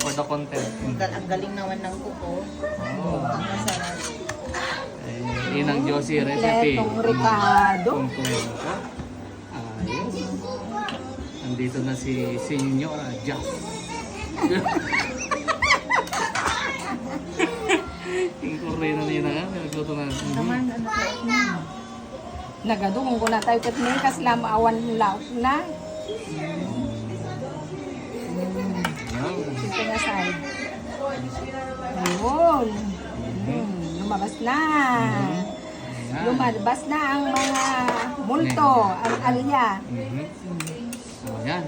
For the content. Ang galing naman ng kuko. Oh. Ang masarap. Yun ang Josie recipe. Kompletong Ricardo. Kompleto. Ayos. Nandito na si Senyora Jack. Tingkurin na nila nga. Nagluto na. Naman, ano ko. Nagadungong ko na tayo kat may kaslam awan lauk na. Ito na side. Ayun. Lumabas na. Lumabas na ang mga multo, ang alya. So, yan.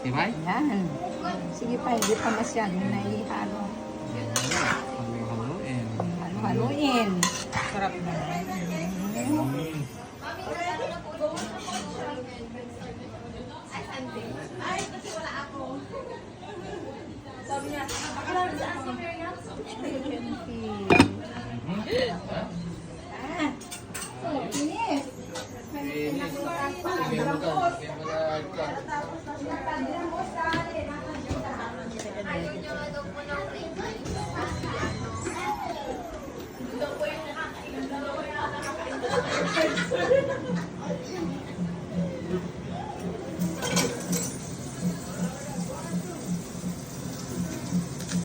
Diba? Yan. Sige pa, hindi pa masyado naihalo. Halo-haloin. Halo-haloin. Sarap na. Sabi niya,